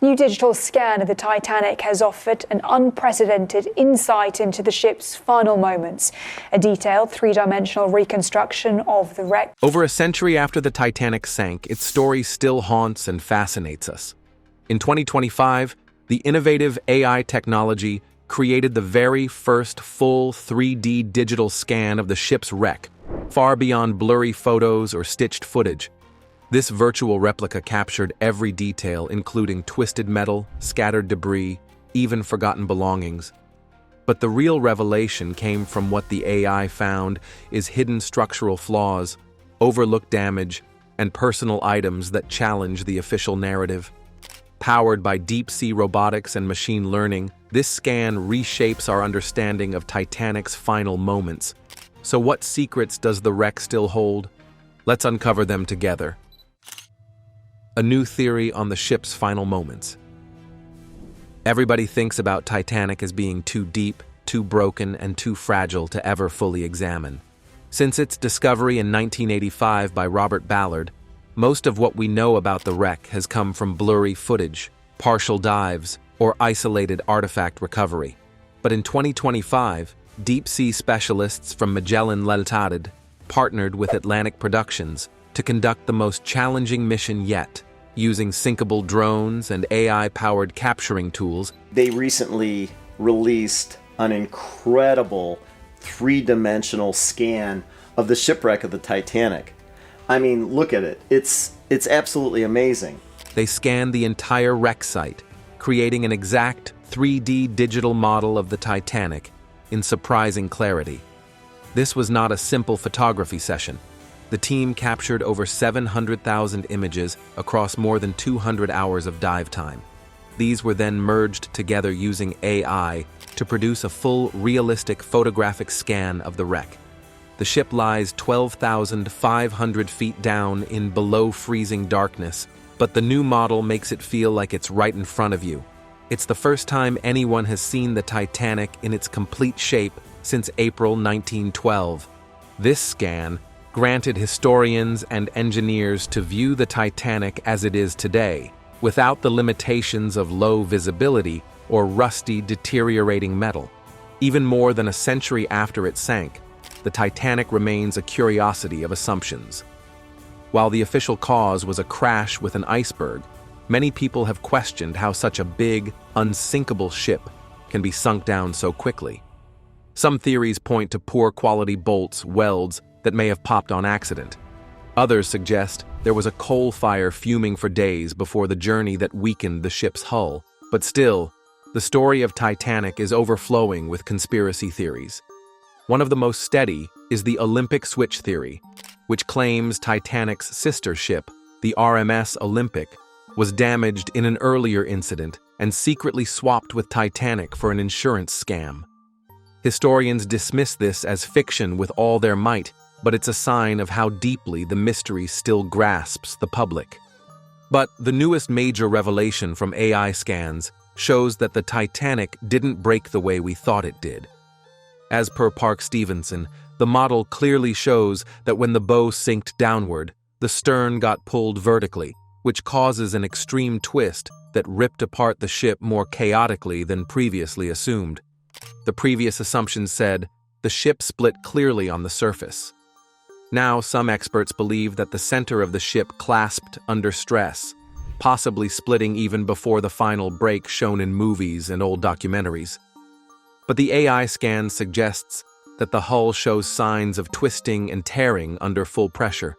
new digital scan of the Titanic has offered an unprecedented insight into the ship's final moments. A detailed three-dimensional reconstruction of the wreck. Over a century after the Titanic sank, its story still haunts and fascinates us. In 2025, the innovative AI technology created the very first full 3D digital scan of the ship's wreck, far beyond blurry photos or stitched footage. This virtual replica captured every detail, including twisted metal, scattered debris, even forgotten belongings. But the real revelation came from what the AI found is hidden structural flaws, overlooked damage, and personal items that challenge the official narrative. Powered by deep-sea robotics and machine learning, this scan reshapes our understanding of Titanic's final moments. So what secrets does the wreck still hold? Let's uncover them together. A new theory on the ship's final moments. Everybody thinks about Titanic as being too deep, too broken, and too fragile to ever fully examine. Since its discovery in 1985 by Robert Ballard, most of what we know about the wreck has come from blurry footage, partial dives, or isolated artifact recovery. But in 2025, deep-sea specialists from Magellan Ltd. Partnered with Atlantic Productions to conduct the most challenging mission yet, using sinkable drones and AI-powered capturing tools. They recently released an incredible three-dimensional scan of the shipwreck of the Titanic. I mean, look at it. It's absolutely amazing. They scanned the entire wreck site, creating an exact 3D digital model of the Titanic in surprising clarity. This was not a simple photography session. The team captured over 700,000 images across more than 200 hours of dive time. These were then merged together using AI to produce a full, realistic photographic scan of the wreck. The ship lies 12,500 feet down in below-freezing darkness, but the new model makes it feel like it's right in front of you. It's the first time anyone has seen the Titanic in its complete shape since April 1912. This scan granted historians and engineers to view the Titanic as it is today, without the limitations of low visibility or rusty, deteriorating metal. Even more than a century after it sank, the Titanic remains a curiosity of assumptions. While the official cause was a crash with an iceberg, many people have questioned how such a big, unsinkable ship can be sunk down so quickly. Some theories point to poor quality bolts, welds that may have popped on accident. Others suggest there was a coal fire fuming for days before the journey that weakened the ship's hull. But still, the story of Titanic is overflowing with conspiracy theories. One of the most steady is the Olympic switch theory, which claims Titanic's sister ship, the RMS Olympic, was damaged in an earlier incident and secretly swapped with Titanic for an insurance scam. Historians dismiss this as fiction with all their might, but it's a sign of how deeply the mystery still grasps the public. But the newest major revelation from AI scans shows that the Titanic didn't break the way we thought it did. As per Park Stevenson, the model clearly shows that when the bow sinked downward, the stern got pulled vertically, which causes an extreme twist that ripped apart the ship more chaotically than previously assumed. The previous assumptions said the ship split clearly on the surface. Now, some experts believe that the center of the ship clasped under stress, possibly splitting even before the final break shown in movies and old documentaries. But the AI scan suggests that the hull shows signs of twisting and tearing under full pressure.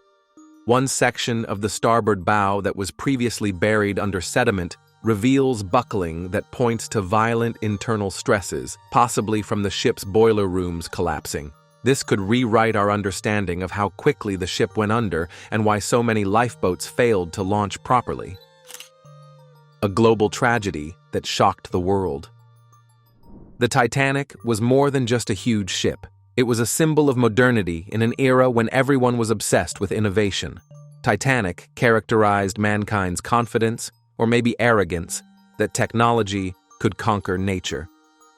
One section of the starboard bow that was previously buried under sediment reveals buckling that points to violent internal stresses, possibly from the ship's boiler rooms collapsing. This could rewrite our understanding of how quickly the ship went under and why so many lifeboats failed to launch properly. A global tragedy that shocked the world. The Titanic was more than just a huge ship. It was a symbol of modernity in an era when everyone was obsessed with innovation. Titanic characterized mankind's confidence, or maybe arrogance, that technology could conquer nature.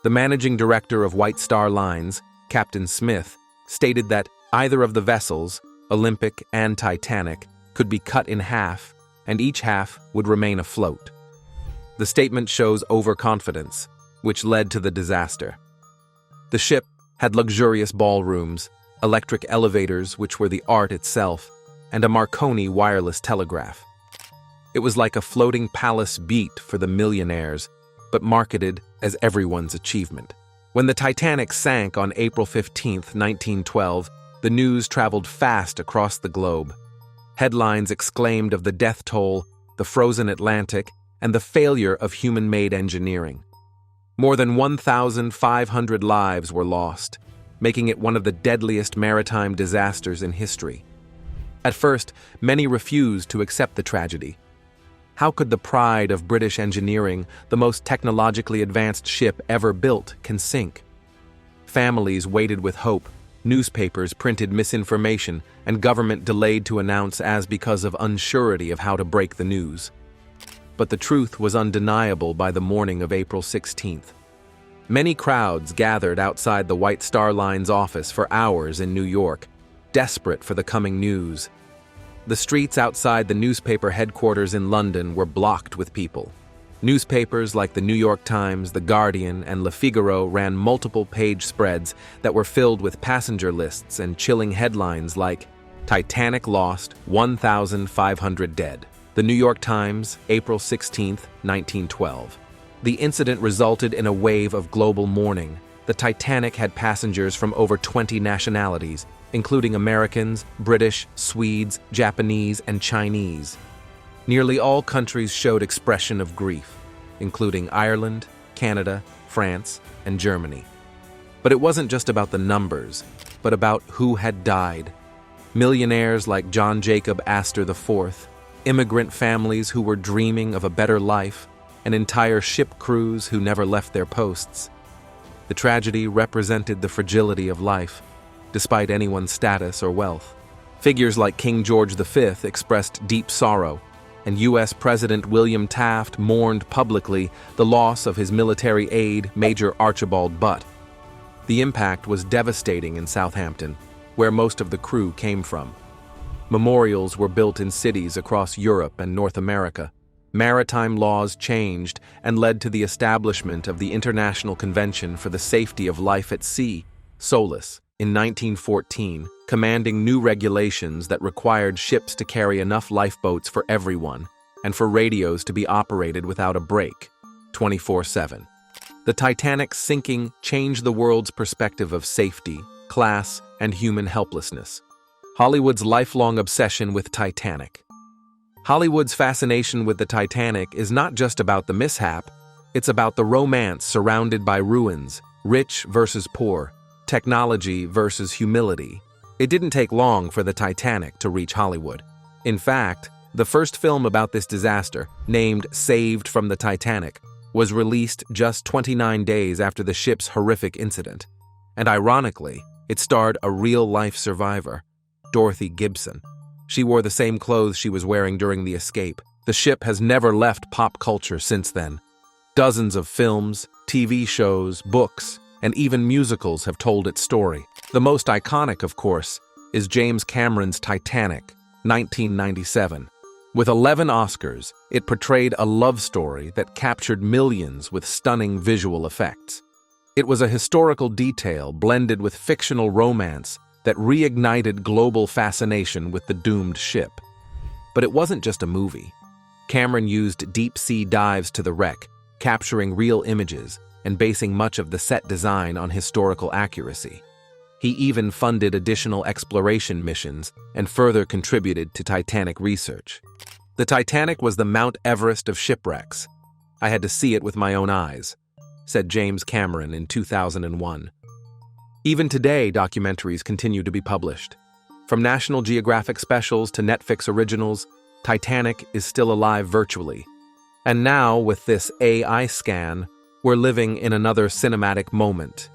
The managing director of White Star Lines, Captain Smith, stated that either of the vessels, Olympic and Titanic, could be cut in half, and each half would remain afloat. The statement shows overconfidence, which led to the disaster. The ship had luxurious ballrooms, electric elevators, which were the art itself, and a Marconi wireless telegraph. It was like a floating palace beat for the millionaires, but marketed as everyone's achievement. When the Titanic sank on April 15, 1912, the news traveled fast across the globe. Headlines exclaimed of the death toll, the frozen Atlantic, and the failure of human-made engineering. More than 1,500 lives were lost, making it one of the deadliest maritime disasters in history. At first, many refused to accept the tragedy. How could the pride of British engineering, the most technologically advanced ship ever built, can sink? Families waited with hope, newspapers printed misinformation, and government delayed to announce as because of unsurety of how to break the news. But the truth was undeniable by the morning of April 16th. Many crowds gathered outside the White Star Line's office for hours in New York, desperate for the coming news. The streets outside the newspaper headquarters in London were blocked with people. Newspapers like the New York Times, The Guardian, and Le Figaro ran multiple-page spreads that were filled with passenger lists and chilling headlines like, "Titanic lost, 1,500 dead." The New York Times, April 16, 1912. The incident resulted in a wave of global mourning. The Titanic had passengers from over 20 nationalities, including Americans, British, Swedes, Japanese, and Chinese. Nearly all countries showed expression of grief, including Ireland, Canada, France, and Germany. But it wasn't just about the numbers, but about who had died. Millionaires like John Jacob Astor IV, immigrant families who were dreaming of a better life, and entire ship crews who never left their posts. The tragedy represented the fragility of life, despite anyone's status or wealth. Figures like King George V expressed deep sorrow, and U.S. President William Taft mourned publicly the loss of his military aide, Major Archibald Butt. The impact was devastating in Southampton, where most of the crew came from. Memorials were built in cities across Europe and North America. Maritime laws changed and led to the establishment of the International Convention for the Safety of Life at Sea, SOLAS, in 1914, commanding new regulations that required ships to carry enough lifeboats for everyone and for radios to be operated without a break, 24/7. The Titanic's sinking changed the world's perspective of safety, class, and human helplessness. Hollywood's lifelong obsession with Titanic. Hollywood's fascination with the Titanic is not just about the mishap, it's about the romance surrounded by ruins, rich versus poor, technology versus humility. It didn't take long for the Titanic to reach Hollywood. In fact, the first film about this disaster, named Saved from the Titanic, was released just 29 days after the ship's horrific incident. And ironically, it starred a real-life survivor, Dorothy Gibson. She wore the same clothes she was wearing during the escape. The ship has never left pop culture since then. Dozens of films, TV shows, books, and even musicals have told its story. The most iconic, of course, is James Cameron's Titanic, 1997. With 11 Oscars, it portrayed a love story that captured millions with stunning visual effects. It was a historical detail blended with fictional romance that reignited global fascination with the doomed ship. But it wasn't just a movie. Cameron used deep-sea dives to the wreck, capturing real images and basing much of the set design on historical accuracy. He even funded additional exploration missions and further contributed to Titanic research. The Titanic was the Mount Everest of shipwrecks. I had to see it with my own eyes, said James Cameron in 2001. Even today, documentaries continue to be published. From National Geographic specials to Netflix originals, Titanic is still alive virtually. And now, with this AI scan, we're living in another cinematic moment.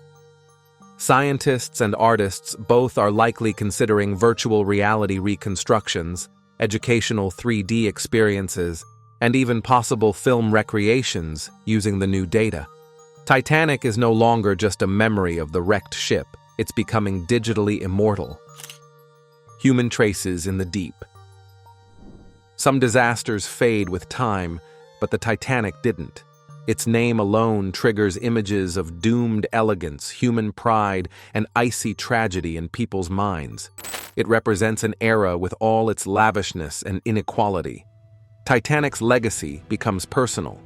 Scientists and artists both are likely considering virtual reality reconstructions, educational 3D experiences, and even possible film recreations using the new data. Titanic is no longer just a memory of the wrecked ship, it's becoming digitally immortal. Human traces in the deep. Some disasters fade with time, but the Titanic didn't. Its name alone triggers images of doomed elegance, human pride, and icy tragedy in people's minds. It represents an era with all its lavishness and inequality. Titanic's legacy becomes personal.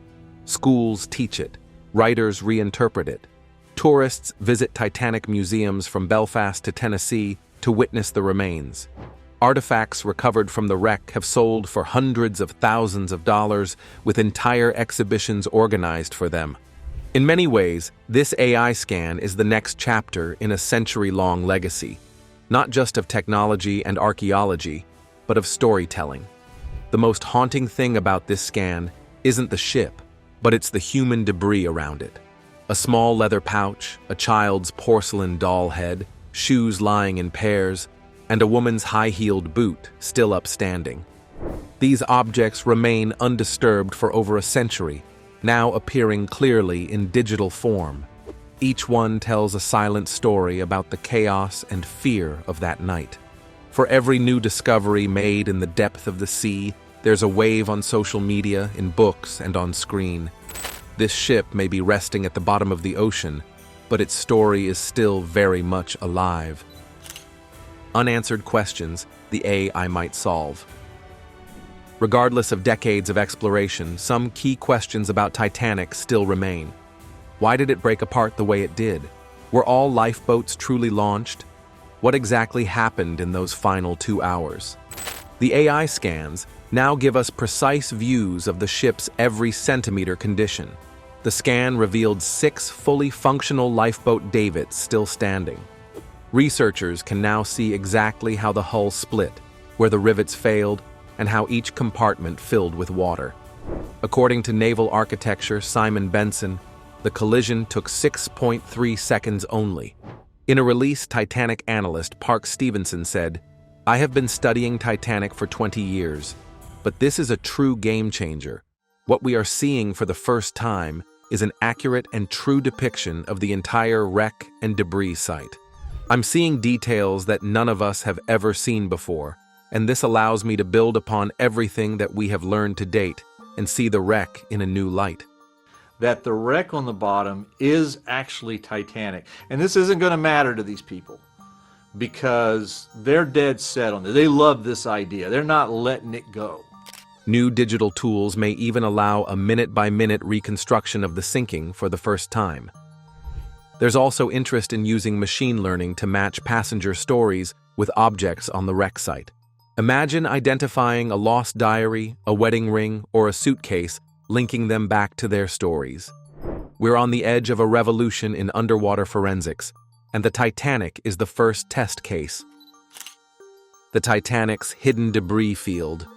Schools teach it. Writers reinterpret it. Tourists visit Titanic museums from Belfast to Tennessee to witness the remains. Artifacts recovered from the wreck have sold for hundreds of thousands of dollars, with entire exhibitions organized for them. In many ways, this AI scan is the next chapter in a century-long legacy, not just of technology and archaeology, but of storytelling. The most haunting thing about this scan isn't the ship, but it's the human debris around it. A small leather pouch, a child's porcelain doll head, shoes lying in pairs, and a woman's high-heeled boot still upstanding. These objects remain undisturbed for over a century, now appearing clearly in digital form. Each one tells a silent story about the chaos and fear of that night. For every new discovery made in the depth of the sea, there's a wave on social media, in books, and on screen. This ship may be resting at the bottom of the ocean, but its story is still very much alive. Unanswered questions the AI might solve. Regardless of decades of exploration, some key questions about Titanic still remain. Why did it break apart the way it did? Were all lifeboats truly launched? What exactly happened in those final 2 hours? The AI scans now give us precise views of the ship's every centimeter condition. The scan revealed 6 fully functional lifeboat davits still standing. Researchers can now see exactly how the hull split, where the rivets failed, and how each compartment filled with water. According to naval architecture Simon Benson, the collision took 6.3 seconds only. In a release, Titanic analyst Park Stevenson said, "I have been studying Titanic for 20 years, but this is a true game changer. What we are seeing for the first time is an accurate and true depiction of the entire wreck and debris site. I'm seeing details that none of us have ever seen before, and this allows me to build upon everything that we have learned to date and see the wreck in a new light." That the wreck on the bottom is actually Titanic. And this isn't going to matter to these people because they're dead set on it. They love this idea. They're not letting it go. New digital tools may even allow a minute-by-minute reconstruction of the sinking for the first time. There's also interest in using machine learning to match passenger stories with objects on the wreck site. Imagine identifying a lost diary, a wedding ring, or a suitcase, linking them back to their stories. We're on the edge of a revolution in underwater forensics, and the Titanic is the first test case. The Titanic's hidden debris field.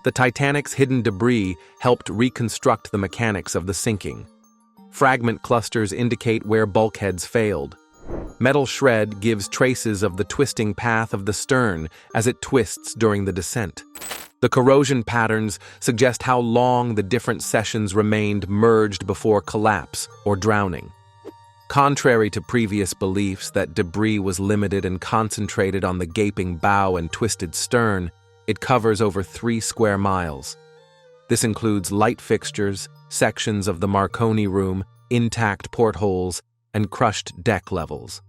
The Titanic's hidden debris helped reconstruct the mechanics of the sinking. Fragment clusters indicate where bulkheads failed. Metal shred gives traces of the twisting path of the stern as it twists during the descent. The corrosion patterns suggest how long the different sections remained merged before collapse or drowning. Contrary to previous beliefs that debris was limited and concentrated on the gaping bow and twisted stern, it covers over 3 square miles. This includes light fixtures, sections of the Marconi room, intact portholes, and crushed deck levels.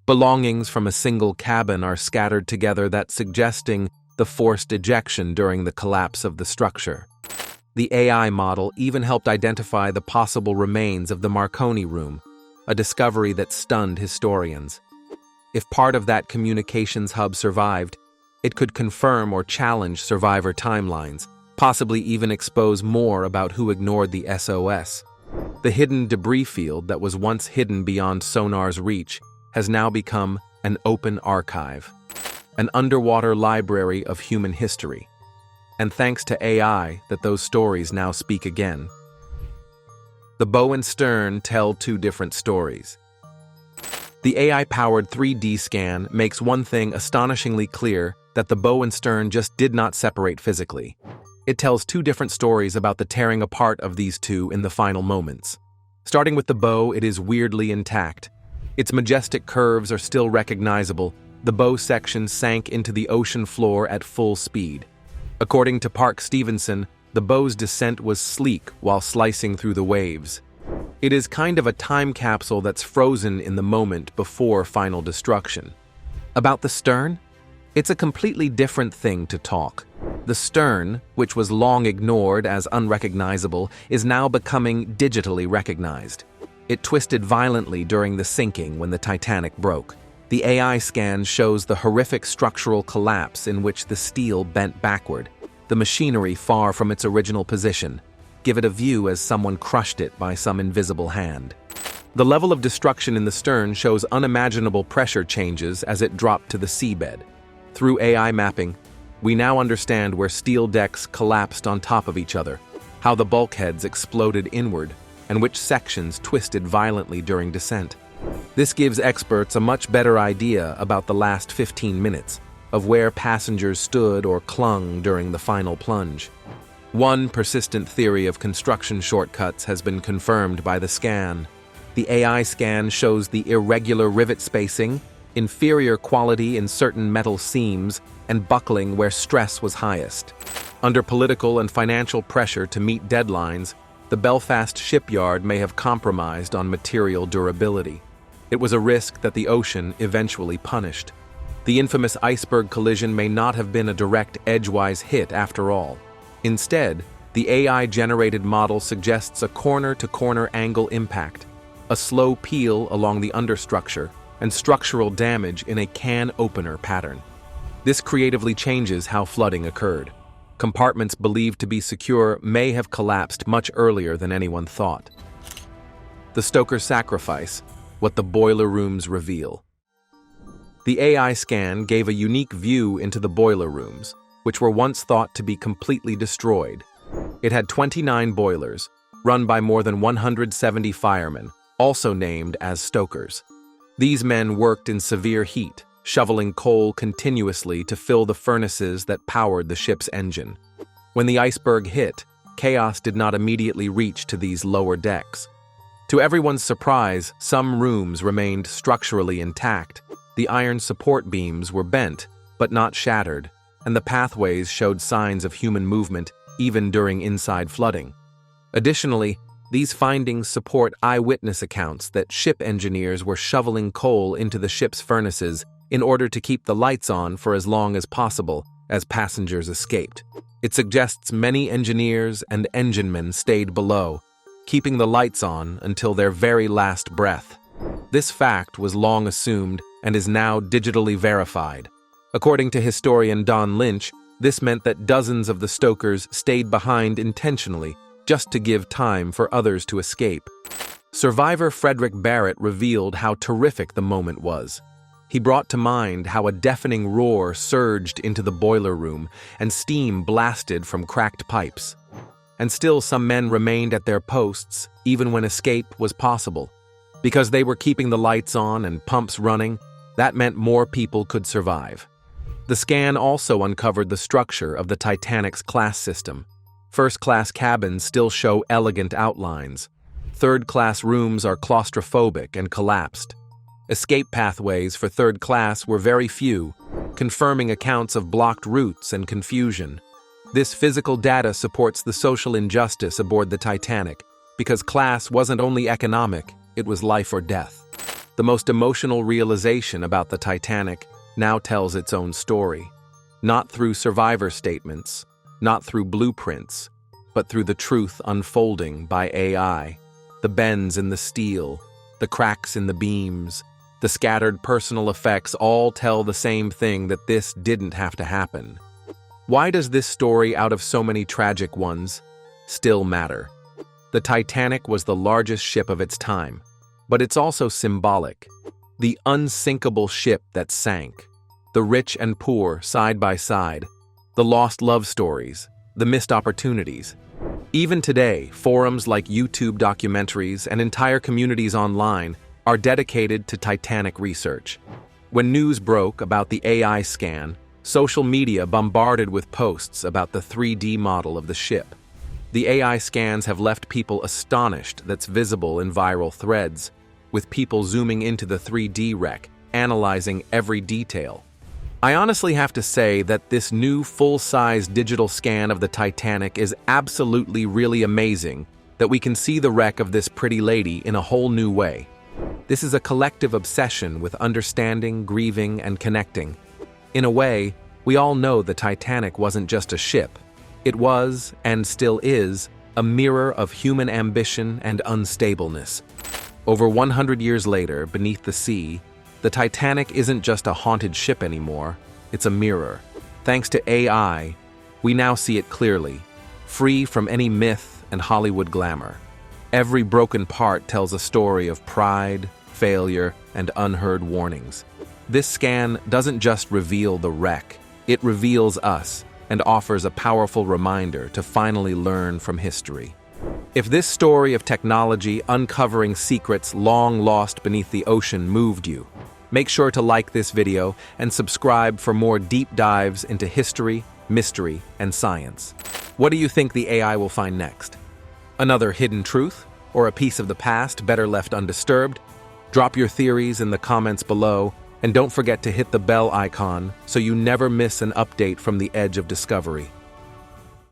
Belongings from a single cabin are scattered together, that suggesting the forced ejection during the collapse of the structure. The AI model even helped identify the possible remains of the Marconi room, a discovery that stunned historians. If part of that communications hub survived, it could confirm or challenge survivor timelines, possibly even expose more about who ignored the SOS. The hidden debris field that was once hidden beyond sonar's reach has now become an open archive, an underwater library of human history. And thanks to AI, that those stories now speak again. The bow and stern tell 2 different stories. The AI-powered 3D scan makes one thing astonishingly clear, that the bow and stern just did not separate physically. It tells 2 different stories about the tearing apart of these 2 in the final moments. Starting with the bow, it is weirdly intact. Its majestic curves are still recognizable. The bow section sank into the ocean floor at full speed. According to Park Stevenson, the bow's descent was sleek while slicing through the waves. It is kind of a time capsule that's frozen in the moment before final destruction. About the stern? It's a completely different thing to talk. The stern, which was long ignored as unrecognizable, is now becoming digitally recognized. It twisted violently during the sinking when the Titanic broke. The AI scan shows the horrific structural collapse in which the steel bent backward, the machinery far from its original position. Give it a view as someone crushed it by some invisible hand. The level of destruction in the stern shows unimaginable pressure changes as it dropped to the seabed. Through AI mapping, we now understand where steel decks collapsed on top of each other, how the bulkheads exploded inward, and which sections twisted violently during descent. This gives experts a much better idea about the last 15 minutes, of where passengers stood or clung during the final plunge. One persistent theory of construction shortcuts has been confirmed by the scan. The AI scan shows the irregular rivet spacing, inferior quality in certain metal seams, and buckling where stress was highest. Under political and financial pressure to meet deadlines, the Belfast shipyard may have compromised on material durability. It was a risk that the ocean eventually punished. The infamous iceberg collision may not have been a direct edgewise hit after all. Instead, the AI-generated model suggests a corner-to-corner angle impact, a slow peel along the understructure, and structural damage in a can opener pattern. This creatively changes how flooding occurred. Compartments believed to be secure may have collapsed much earlier than anyone thought. The Stoker sacrifice, what the boiler rooms reveal. The AI scan gave a unique view into the boiler rooms, which were once thought to be completely destroyed. It had 29 boilers, run by more than 170 firemen, also named as stokers. These men worked in severe heat, shoveling coal continuously to fill the furnaces that powered the ship's engine. When the iceberg hit, chaos did not immediately reach to these lower decks. To everyone's surprise, some rooms remained structurally intact. The iron support beams were bent, but not shattered, and the pathways showed signs of human movement even during inside flooding. Additionally, these findings support eyewitness accounts that ship engineers were shoveling coal into the ship's furnaces in order to keep the lights on for as long as possible as passengers escaped. It suggests many engineers and enginemen stayed below, keeping the lights on until their very last breath. This fact was long assumed and is now digitally verified. According to historian Don Lynch, this meant that dozens of the stokers stayed behind intentionally, just to give time for others to escape. Survivor Frederick Barrett revealed how terrific the moment was. He brought to mind how a deafening roar surged into the boiler room and steam blasted from cracked pipes. And still some men remained at their posts, even when escape was possible. Because they were keeping the lights on and pumps running, that meant more people could survive. The scan also uncovered the structure of the Titanic's class system. First-class cabins still show elegant outlines. Third-class rooms are claustrophobic and collapsed. Escape pathways for third class were very few, confirming accounts of blocked routes and confusion. This physical data supports the social injustice aboard the Titanic, because class wasn't only economic, it was life or death. The most emotional realization about the Titanic now tells its own story. Not through survivor statements, not through blueprints, but through the truth unfolding by AI. The bends in the steel, the cracks in the beams, the scattered personal effects all tell the same thing, that this didn't have to happen. Why does this story, out of so many tragic ones, still matter? The Titanic was the largest ship of its time, but it's also symbolic. The unsinkable ship that sank, the rich and poor side by side, the lost love stories, the missed opportunities. Even today, forums like YouTube documentaries and entire communities online are dedicated to Titanic research. When news broke about the AI scan, social media bombarded with posts about the 3D model of the ship. The AI scans have left people astonished that's visible in viral threads, with people zooming into the 3D wreck, analyzing every detail. I honestly have to say that this new full-size digital scan of the Titanic is absolutely really amazing, that we can see the wreck of this pretty lady in a whole new way. This is a collective obsession with understanding, grieving, and connecting. In a way, we all know the Titanic wasn't just a ship. It was, and still is, a mirror of human ambition and unstableness. Over 100 years later, beneath the sea, the Titanic isn't just a haunted ship anymore, it's a mirror. Thanks to AI, we now see it clearly, free from any myth and Hollywood glamour. Every broken part tells a story of pride, failure, and unheard warnings. This scan doesn't just reveal the wreck, it reveals us and offers a powerful reminder to finally learn from history. If this story of technology uncovering secrets long lost beneath the ocean moved you, make sure to like this video and subscribe for more deep dives into history, mystery, and science. What do you think the AI will find next? Another hidden truth? Or a piece of the past better left undisturbed? Drop your theories in the comments below, and don't forget to hit the bell icon so you never miss an update from the edge of discovery.